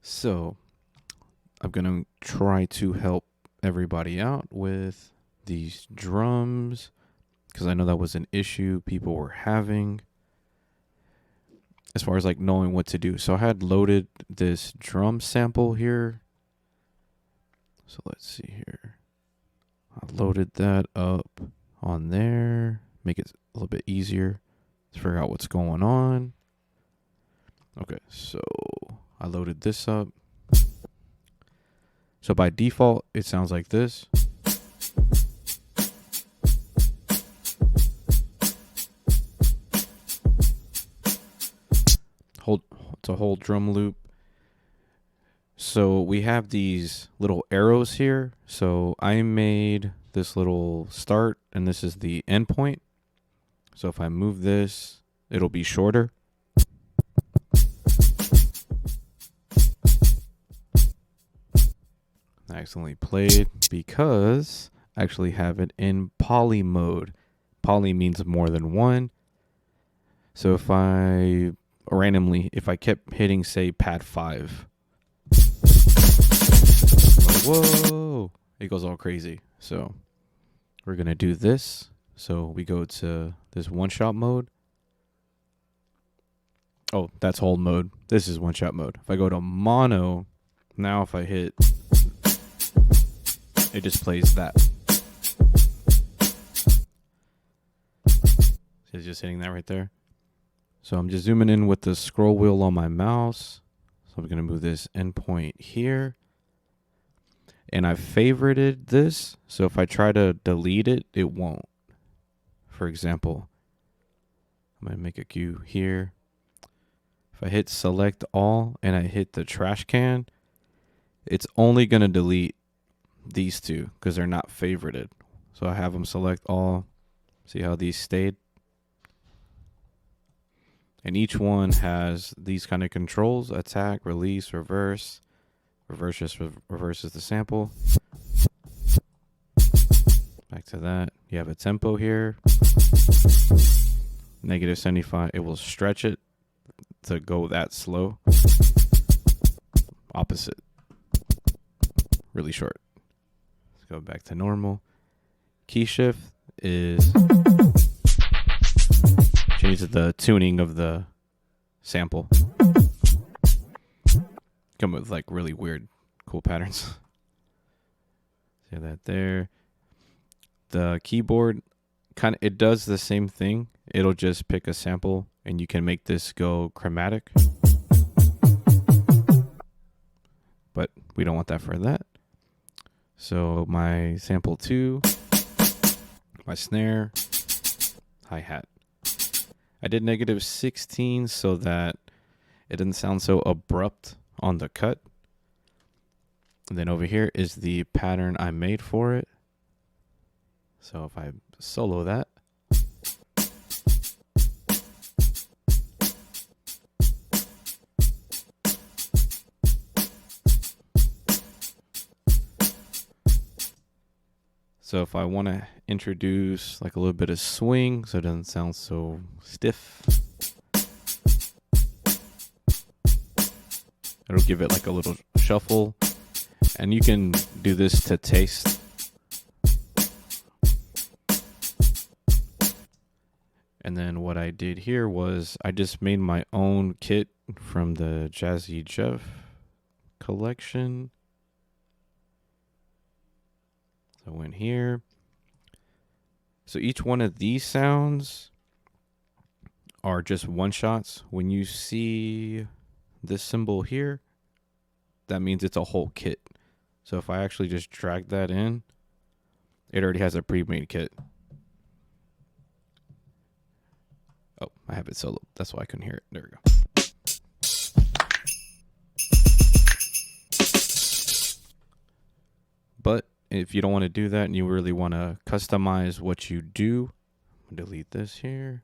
So I'm going to try to help everybody out with these drums because I know that was an issue people were having as far as like knowing what to do. So I had loaded this drum sample here. So let's see here. I loaded that up on there, make it a little bit easier to figure out what's going on. Okay, so I loaded this up. So by default, it sounds like this. It's a whole drum loop. So we have these little arrows here. So I made this little start, and this is the end point. So if I move this, it'll be shorter. I accidentally played because I actually have it in poly mode. Poly means more than one. So if I randomly, if I kept hitting, say, pad 5, like, whoa, it goes all crazy. So we're going to do this. So we go to this one-shot mode. Oh, that's hold mode. This is one-shot mode. If I go to mono, now if I hit, it just plays that. It's just hitting that right there. So I'm just zooming in with the scroll wheel on my mouse. So I'm going to move this endpoint here. And I favorited this. So if I try to delete it, it won't. For example, I'm going to make a cue here. If I hit select all and I hit the trash can, it's only going to delete these two because they're not favorited. So I have them select all. See how these stayed? And each one has these kind of controls: attack, release, reverse. Reverse just reverses the sample. Back to that. You have a tempo here. -75. It will stretch it to go that slow. Opposite. Really short. Let's go back to normal. Key shift is changes the tuning of the sample. Come with like really weird, cool patterns. See that there. The keyboard kind of, it does the same thing. It'll just pick a sample and you can make this go chromatic. But we don't want that for that. So my sample 2, my snare, hi-hat. I did -16 so that it didn't sound so abrupt on the cut. And then over here is the pattern I made for it. So if I solo that. So if I want to introduce like a little bit of swing so it doesn't sound so stiff, it'll give it like a little shuffle. And you can do this to taste. And then what I did here was I just made my own kit from the Jazzy Jeff collection. So I went here. So each one of these sounds are just one shots. When you see this symbol here, that means it's a whole kit. So if I actually just drag that in, it already has a pre-made kit. Oh, I have it solo. That's why I couldn't hear it. There we go. But if you don't want to do that and you really want to customize what you do, delete this here.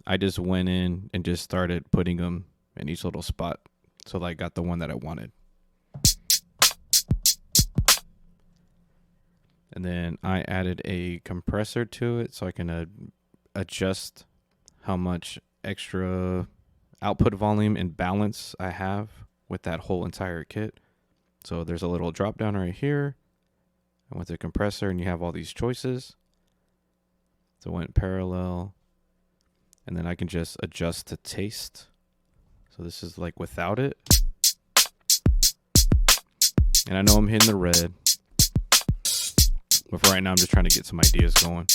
I just went in and just started putting them in each little spot. So I got the one that I wanted. And then I added a compressor to it so I can adjust how much extra output volume and balance I have with that whole entire kit. So there's a little drop down right here. I went to compressor and you have all these choices. So I went parallel, and then I can just adjust to taste. So this is like without it. And I know I'm hitting the red, but for right now I'm just trying to get some ideas going.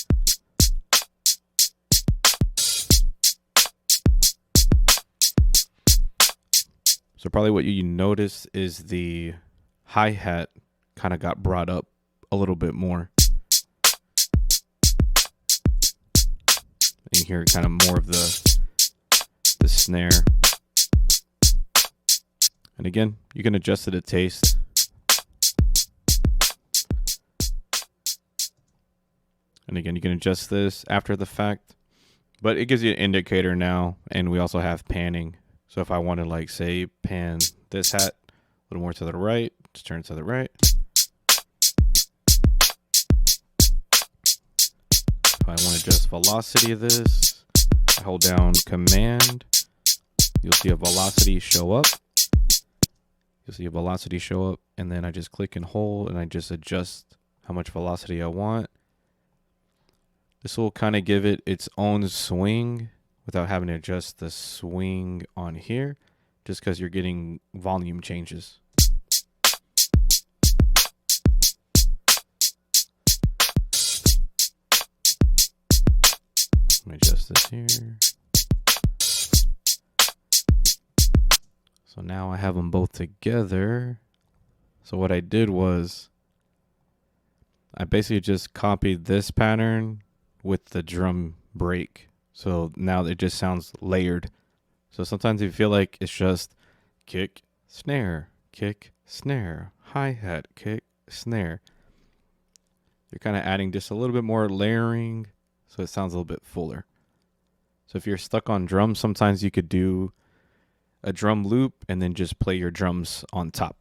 So probably what you notice is the hi-hat kind of got brought up a little bit more. And you hear kind of more of the snare. And again, you can adjust it to taste. And again, you can adjust this after the fact, but it gives you an indicator now. And we also have panning. So if I want to, like, say, pan this hat a little more to the right, just turn it to the right. If I want to adjust velocity of this, I hold down Command. You'll see a velocity show up. You'll see a velocity show up, and then I just click and hold, and I just adjust how much velocity I want. This will kind of give it its own swing without having to adjust the swing on here, just because you're getting volume changes. Let me adjust this here. So now I have them both together. So what I did was I basically just copied this pattern with the drum break. So now it just sounds layered. So sometimes you feel like it's just kick, snare, hi-hat, kick, snare. You're kind of adding just a little bit more layering so it sounds a little bit fuller. So if you're stuck on drums, sometimes you could do a drum loop and then just play your drums on top.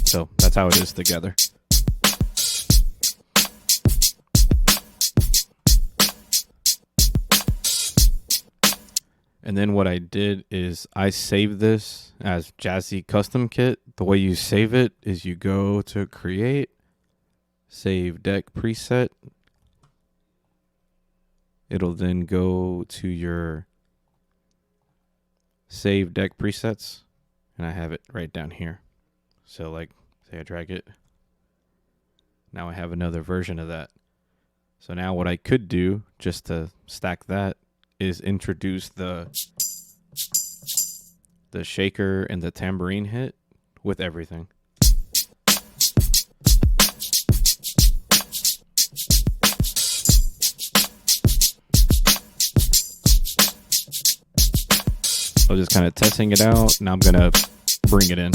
So that's how it is together. And then what I did is I saved this as Jazzy Custom Kit. The way you save it is you go to Create, Save Deck Preset. It'll then go to your Save Deck Presets, and I have it right down here. So like, say I drag it. Now I have another version of that. So now what I could do, just to stack that, is introduce the shaker and the tambourine hit with everything. So just kind of testing it out. Now I'm gonna bring it in.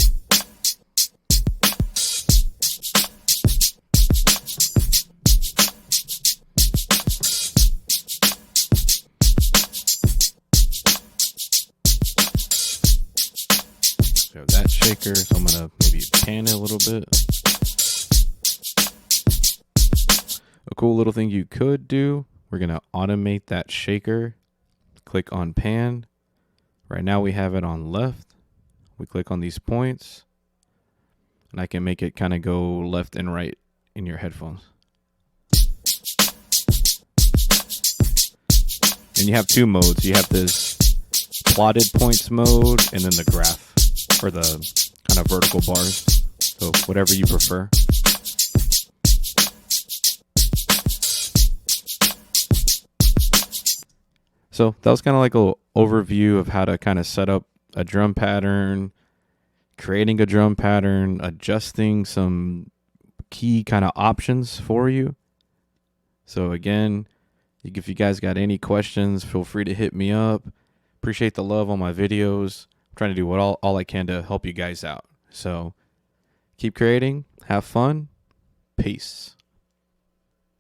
So have that shaker, so I'm gonna maybe pan it a little bit. A cool little thing you could do, we're gonna automate that shaker. Click on pan. Right now we have it on left. We click on these points, and I can make it kind of go left and right in your headphones. And you have two modes. You have this plotted points mode and then the graph, or the kind of vertical bars. So whatever you prefer. So that was kind of like a little overview of how to kind of set up a drum pattern, creating a drum pattern, adjusting some key kind of options for you. So again, if you guys got any questions, feel free to hit me up. Appreciate the love on my videos. I'm trying to do all I can to help you guys out. So keep creating, have fun, peace.